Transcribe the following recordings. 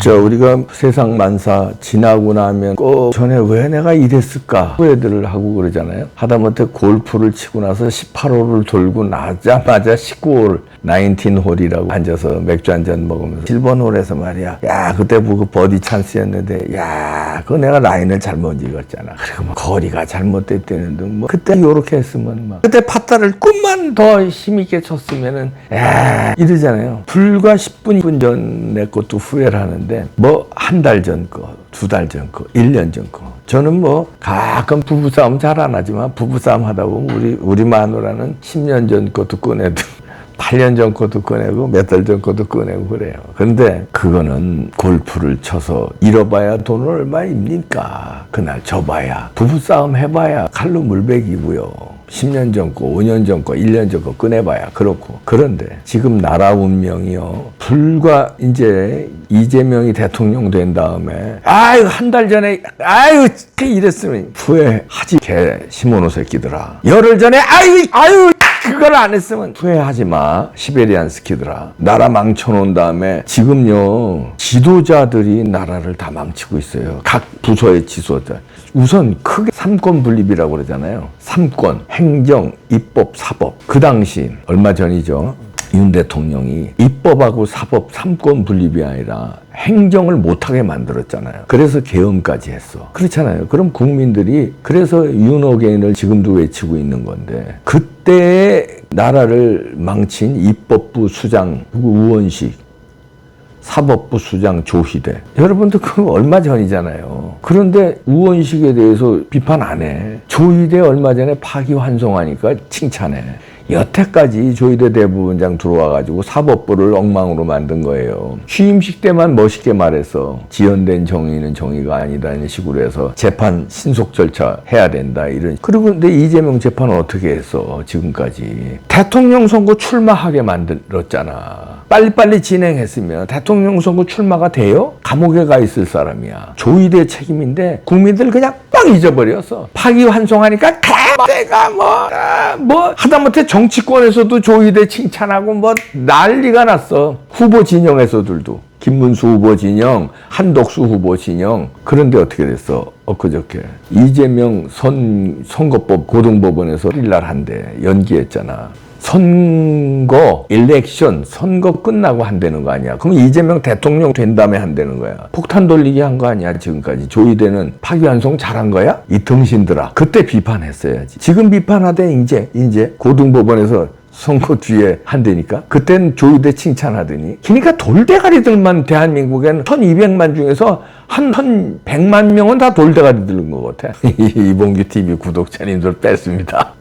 우리가 세상 만사 지나고 나면 꼭 전에 왜 내가 이랬을까 후회들을 하고 그러잖아요. 하다못해 골프를 치고 나서 18홀을 돌고 나자마자 19홀 19홀이라고 앉아서 맥주 한 잔 먹으면서 7번 홀에서 말이야, 야 그때 그 버디 찬스였는데 야 그거 내가 라인을 잘못 읽었잖아. 그리고 뭐 거리가 잘못됐다는 등 뭐 그때 요렇게 했으면 막 그때 팟다를 꿈만 더 힘있게 쳤으면은 야 이러잖아요. 불과 10분 전에 것도 후회를 하는데 뭐 한 달 전 거, 두 달 전 거, 1년 전 거. 저는 뭐 가끔 부부싸움 잘 안 하지만 부부싸움 하다 보면 우리 마누라는 10년 전 것도 꺼내도 8년 전 것도 꺼내고 몇 달 전 것도 꺼내고 그래요. 근데 그거는 골프를 쳐서 잃어봐야 돈을 얼마입니까? 그날 져봐야 부부싸움 해봐야 칼로 물베기고요. 10년 전 거, 5년 전 거, 1년 전 거 꺼내봐야 그렇고. 그런데 지금 나라 운명이요. 불과 이제 이재명이 대통령 된 다음에 아유 한 달 전에 아유 이랬으면 후회하지. 개 시모노 새끼들아. 열흘 전에 아유 그걸 안 했으면 후회하지 마. 시베리안 스키들아. 나라 망쳐놓은 다음에 지금요 지도자들이 나라를 다 망치고 있어요. 각 부서의 지도자. 우선 크게 삼권 분립이라고 그러잖아요. 삼권, 행정, 입법, 사법. 그 당시 얼마 전이죠. 윤 대통령이 입법하고 사법 삼권 분립이 아니라 행정을 못하게 만들었잖아요. 그래서 계엄까지 했어. 그렇잖아요. 그럼 국민들이 그래서 윤어게인을 지금도 외치고 있는 건데 그때 나라를 망친 입법부 수장 우원식, 사법부 수장 조희대. 여러분들 그거 얼마 전이잖아요. 그런데 우원식에 대해서 비판 안 해. 조희대 얼마 전에 파기환송하니까 칭찬해. 여태까지 조희대 대법원장 들어와가지고 사법부를 엉망으로 만든 거예요. 취임식 때만 멋있게 말해서 지연된 정의는 정의가 아니다 이런 식으로 해서 재판 신속 절차 해야 된다 이런. 그리고 근데 이재명 재판은 어떻게 했어 지금까지. 대통령 선거 출마하게 만들었잖아. 빨리빨리 진행했으면 대통령 선거 출마가 돼요? 감옥에 가 있을 사람이야. 조희대 책임인데 국민들 그냥 빵 잊어버렸어. 파기환송하니까 내가 뭐 하다못해 정치권에서도 조희대 칭찬하고 뭐 난리가 났어. 후보 진영에서들도. 김문수 후보 진영, 한덕수 후보 진영. 그런데 어떻게 됐어? 엊그저께 이재명 선거법 고등법원에서 1일 한대 연기했잖아. 선거, 일렉션, 선거 끝나고 한다는 거 아니야. 그럼 이재명 대통령 된 다음에 한다는 거야. 폭탄 돌리기 한 거 아니야 지금까지. 조희대는 파기환송 잘한 거야? 이 등신들아. 그때 비판했어야지. 지금 비판하되 이제 고등법원에서 선거 뒤에 한다니까. 그땐 조희대 칭찬하더니. 그러니까 돌대가리들만 대한민국에는 1200만 중에서 한 100만 명은 다 돌대가리들인 것 같아. 이봉규 TV 구독자님들 뺐습니다.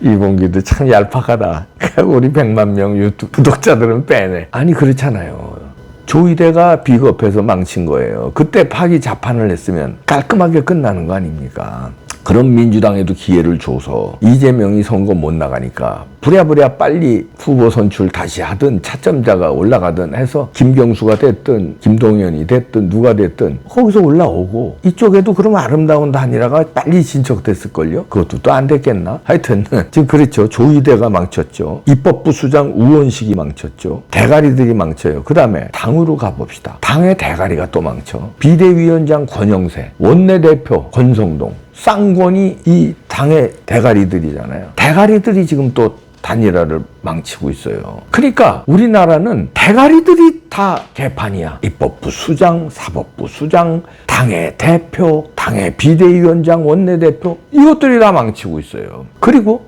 이봉규도 참 얄팍하다. 우리 100만 명 유튜브 구독자들은 빼네. 아니 그렇잖아요. 조희대가 비겁해서 망친 거예요. 그때 파기 자판을 했으면 깔끔하게 끝나는 거 아닙니까? 그런 민주당에도 기회를 줘서 이재명이 선거 못 나가니까 부랴부랴 빨리 후보 선출 다시 하든 차점자가 올라가든 해서 김경수가 됐든 김동연이 됐든 누가 됐든 거기서 올라오고 이쪽에도 그럼 아름다운 단일화가 빨리 진척됐을걸요? 그것도 또 안 됐겠나? 하여튼 지금 그렇죠. 조희대가 망쳤죠. 입법부 수장 우원식이 망쳤죠. 대가리들이 망쳐요. 그 다음에 당으로 가봅시다. 당의 대가리가 또 망쳐. 비대위원장 권영세, 원내대표 권성동, 쌍권이 이 당의 대가리들이잖아요. 대가리들이 지금 또 단일화를 망치고 있어요. 그러니까 우리나라는 대가리들이 다 개판이야. 입법부 수장, 사법부 수장, 당의 대표, 당의 비대위원장, 원내대표 이것들이 다 망치고 있어요. 그리고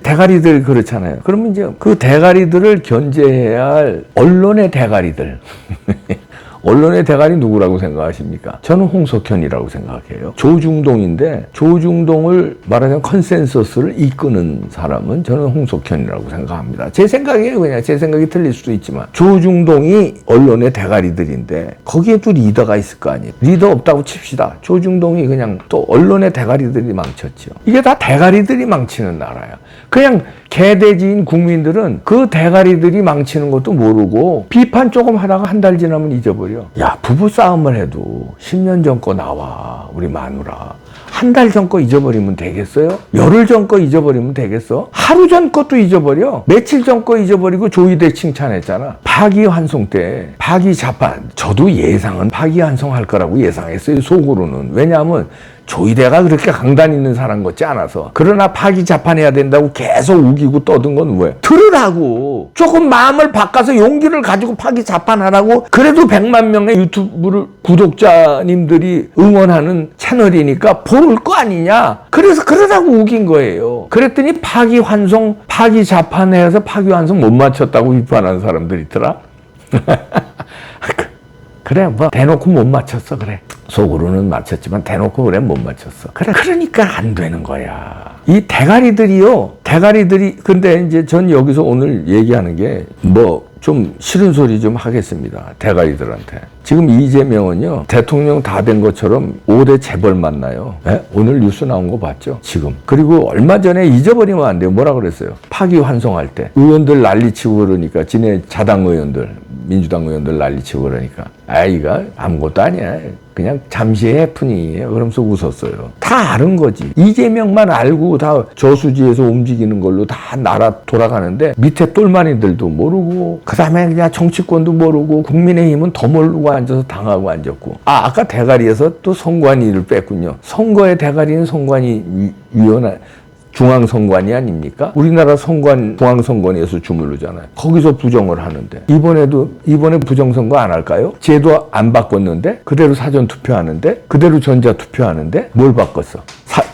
대가리들 그렇잖아요. 그러면 이제 그 대가리들을 견제해야 할 언론의 대가리들. 언론의 대가리 누구라고 생각하십니까? 저는 홍석현이라고 생각해요. 조중동인데 조중동을 말하자면 컨센서스를 이끄는 사람은 저는 홍석현이라고 생각합니다. 제 생각이에요. 그냥 제 생각이 틀릴 수도 있지만 조중동이 언론의 대가리들인데 거기에도 리더가 있을 거 아니에요. 리더 없다고 칩시다. 조중동이 그냥 또 언론의 대가리들이 망쳤죠. 이게 다 대가리들이 망치는 나라야. 그냥 개돼지인 국민들은 그 대가리들이 망치는 것도 모르고 비판 조금 하다가 한 달 지나면 잊어버려. 야 부부싸움을 해도 10년 전 거 나와 우리 마누라. 한 달 전 거 잊어버리면 되겠어요? 열흘 전 거 잊어버리면 되겠어? 하루 전 것도 잊어버려. 며칠 전 거 잊어버리고 조이대 칭찬했잖아. 파기환송 때 파기자판, 저도 예상은 파기환송할 거라고 예상했어요, 속으로는. 왜냐하면 조이대가 그렇게 강단 있는 사람 같지 않아서. 그러나 파기자판해야 된다고 계속 우기고 떠든 건 왜? 들으라고. 조금 마음을 바꿔서 용기를 가지고 파기자판하라고. 그래도 100만 명의 유튜브를 구독자님들이 응원하는 채널이니까 볼 거 아니냐. 그래서 그러라고 우긴 거예요. 그랬더니 파기환송, 파기자판해서 파기환송 못 맞췄다고 비판하는 사람들이 있더라. 그래, 뭐 대놓고 못 맞췄어. 그래, 속으로는 맞췄지만 대놓고 그래 못 맞췄어. 그래, 그러니까 안 되는 거야. 이 대가리들이 근데 이제 전 여기서 오늘 얘기하는 게 뭐 좀 싫은 소리 좀 하겠습니다, 대가리들한테. 지금 이재명은요, 대통령 다 된 것처럼 5대 재벌 만나요. 에? 오늘 뉴스 나온 거 봤죠? 지금. 그리고 얼마 전에 잊어버리면 안 돼요. 뭐라 그랬어요? 파기환송할 때 의원들 난리치고 그러니까, 지네 자당 의원들, 민주당 의원들 난리치고 그러니까, 이거 아무것도 아니야, 그냥 잠시의 해프닝이에요, 그러면서 웃었어요. 다 아는 거지. 이재명만 알고 다 저수지에서 움직이는 걸로 다 나라 돌아가는데, 밑에 똘마니들도 모르고, 그 다음에 그냥 정치권도 모르고, 국민의힘은 더 모르고 앉아서 당하고 앉았고. 아까 대가리에서 또 선관위를 뺐군요. 선거의 대가리는 선관위위원회, 중앙선관위 아닙니까? 우리나라 선관, 중앙선관위에서 주무르잖아요. 거기서 부정을 하는데, 이번에 부정선거 안 할까요? 제도 안 바꿨는데, 그대로 사전투표하는데, 그대로 전자투표하는데, 뭘 바꿨어?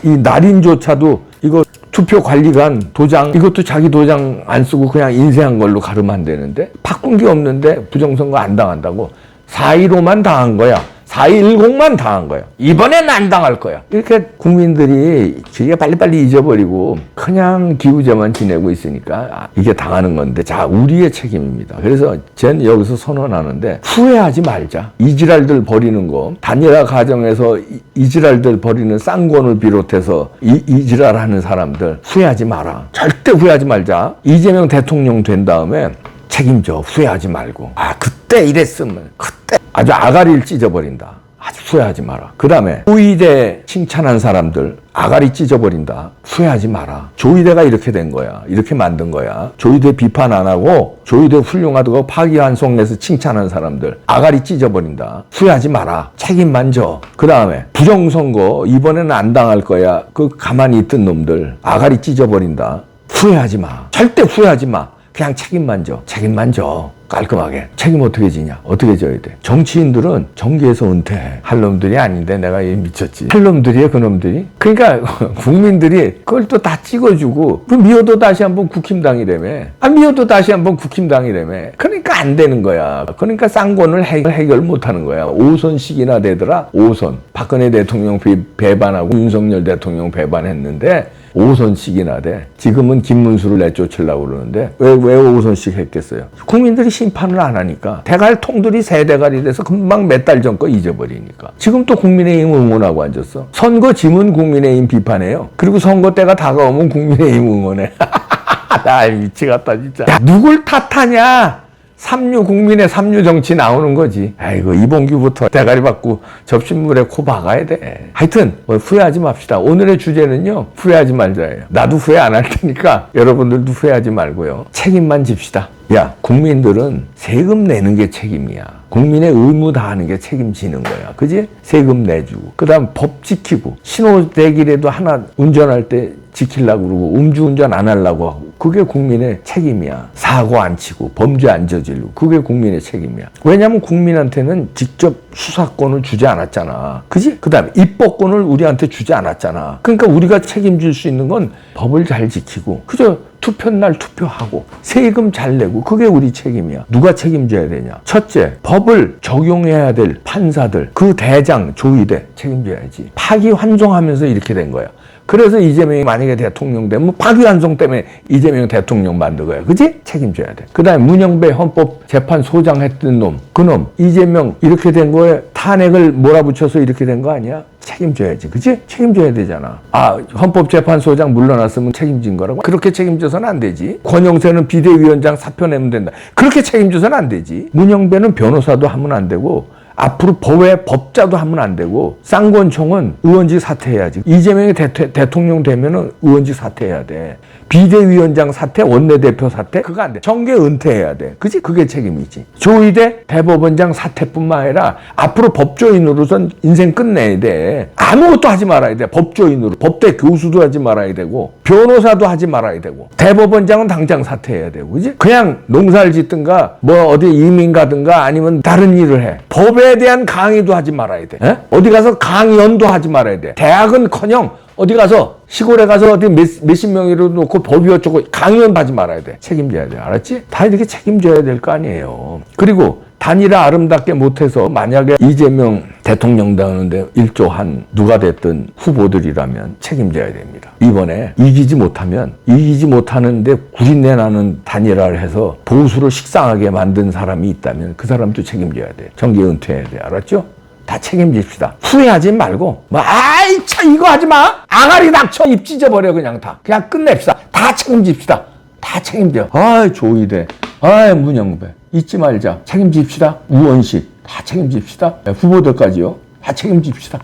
이 날인조차도 이거 투표관리관 도장, 이것도 자기 도장 안 쓰고 그냥 인쇄한 걸로 가르면 안 되는데, 바꾼 게 없는데 부정선거 안 당한다고. 4.15만 당한 거야. 4.10만 당한 거야. 이번엔 안 당할 거야. 이렇게 국민들이 되게 빨리빨리 잊어버리고 그냥 기우제만 지내고 있으니까 이게 당하는 건데, 자, 우리의 책임입니다. 그래서 전 여기서 선언하는데, 후회하지 말자. 이지랄들 버리는 거, 단일화 과정에서 이지랄들 버리는 쌍권을 비롯해서 이지랄하는 사람들 후회하지 마라. 절대 후회하지 말자. 이재명 대통령 된 다음에 책임져. 후회하지 말고. 그때 이랬으면, 그때 아주 아가리를 찢어버린다. 아주 후회하지 마라. 그 다음에 조이대 칭찬한 사람들 아가리 찢어버린다. 후회하지 마라. 조이대가 이렇게 된 거야. 이렇게 만든 거야. 조이대 비판 안 하고 조이대 훌륭하다고 파기환송해서 칭찬한 사람들 아가리 찢어버린다. 후회하지 마라. 책임만 져. 그 다음에 부정선거 이번에는 안 당할 거야. 그 가만히 있던 놈들 아가리 찢어버린다. 후회하지 마. 절대 후회하지 마. 그냥 책임만 져. 책임만 져. 깔끔하게. 책임 어떻게 지냐? 어떻게 져야 돼? 정치인들은 정계에서 은퇴할 놈들이 아닌데 내가 미쳤지. 할 놈들이야, 그 놈들이. 그러니까 국민들이 그걸 또 다 찍어주고, 그 미워도 다시 한번 국힘당이라며. 미워도 다시 한번 국힘당이라며. 그러니까 안 되는 거야. 그러니까 쌍권을 해결 못 하는 거야. 5선씩이나 되더라. 5선. 박근혜 대통령 배반하고 윤석열 대통령 배반했는데 5선씩이나 돼. 지금은 김문수를 내쫓으려고 그러는데 왜 5선씩 했겠어요? 국민들이 심판을 안 하니까. 대갈 통들이 세 대갈이 돼서 금방 몇 달 전 거 잊어버리니까. 지금 또 국민의힘 응원하고 앉았어. 선거 지문 국민의힘 비판해요. 그리고 선거 때가 다가오면 국민의힘 응원해. 나 미치겠다 진짜. 야, 누굴 탓하냐? 국민의 삼류 정치 나오는 거지. 아이고, 이봉규부터 대가리 받고 접신물에 코 박아야 돼. 하여튼 후회하지 맙시다. 오늘의 주제는요, 후회하지 말자예요. 나도 후회 안 할 테니까 여러분들도 후회하지 말고요, 책임만 집시다. 야, 국민들은 세금 내는 게 책임이야. 국민의 의무 다하는 게 책임지는 거야. 그지? 세금 내주고, 그 다음 법 지키고, 신호대기라도 하나 운전할 때 지키려고 그러고, 음주운전 안 하려고 하고, 그게 국민의 책임이야. 사고 안 치고, 범죄 안 저지르고, 그게 국민의 책임이야. 왜냐하면 국민한테는 직접 수사권을 주지 않았잖아. 그지? 그 다음에 입법권을 우리한테 주지 않았잖아. 그러니까 우리가 책임질 수 있는 건 법을 잘 지키고, 그저 투표날 투표하고 세금 잘 내고, 그게 우리 책임이야. 누가 책임져야 되냐? 첫째, 법을 적용해야 될 판사들, 그 대장 조이대 책임져야지. 파기환송하면서 이렇게 된 거야. 그래서 이재명이 만약에 대통령 되면 파기환송 때문에 이재명 대통령 만든 거야. 그지? 책임져야 돼. 그 다음에 문영배 헌법재판소장 했던 놈, 그놈 이재명 이렇게 된 거에 탄핵을 몰아붙여서 이렇게 된 거 아니야? 책임져야지. 그치? 책임져야 되잖아. 헌법재판소장 물러났으면 책임진 거라고? 그렇게 책임져서는 안 되지. 권영세는 비대위원장 사표 내면 된다. 그렇게 책임져서는 안 되지. 문영배는 변호사도 하면 안 되고, 앞으로 법자도 하면 안 되고 쌍권총은 의원직 사퇴해야지. 이재명이 대통령 되면은 의원직 사퇴해야 돼. 비대위원장 사퇴, 원내대표 사퇴 그거 안 돼. 정계 은퇴해야 돼. 그지? 그게 책임이지. 조희대 대법원장 사퇴뿐만 아니라 앞으로 법조인으로선 인생 끝내야 돼. 아무것도 하지 말아야 돼. 법조인으로. 법대 교수도 하지 말아야 되고 변호사도 하지 말아야 되고 대법원장은 당장 사퇴해야 되고 그지? 그냥 농사를 짓든가 뭐 어디 이민 가든가 아니면 다른 일을 해. 법에 대한 강의도 하지 말아야 돼. 에? 어디 가서 강연도 하지 말아야 돼. 대학은커녕 어디 가서 시골에 가서 어디 몇십 명이라도 놓고 법이 어쩌고 강연 하지 말아야 돼. 책임져야 돼. 알았지? 다 이렇게 책임져야 될 거 아니에요. 그리고 단일화 아름답게 못해서 만약에 이재명 대통령 당하는데 일조한 누가 됐든 후보들이라면 책임져야 됩니다. 이번에 이기지 못하는데 구린내 나는 단일화를 해서 보수로 식상하게 만든 사람이 있다면 그 사람도 책임져야 돼. 정계 은퇴해야 돼. 알았죠? 다 책임집시다. 후회하지 말고 아이 참 이거 하지 마. 앙아리 닥쳐 입 찢어버려 그냥 다. 그냥 끝냅시다. 다 책임집시다. 다 책임져. 아이 조희대. 아이 문영배. 잊지 말자. 책임집시다. 우원식. 다 책임집시다. 후보들까지요. 다 책임집시다.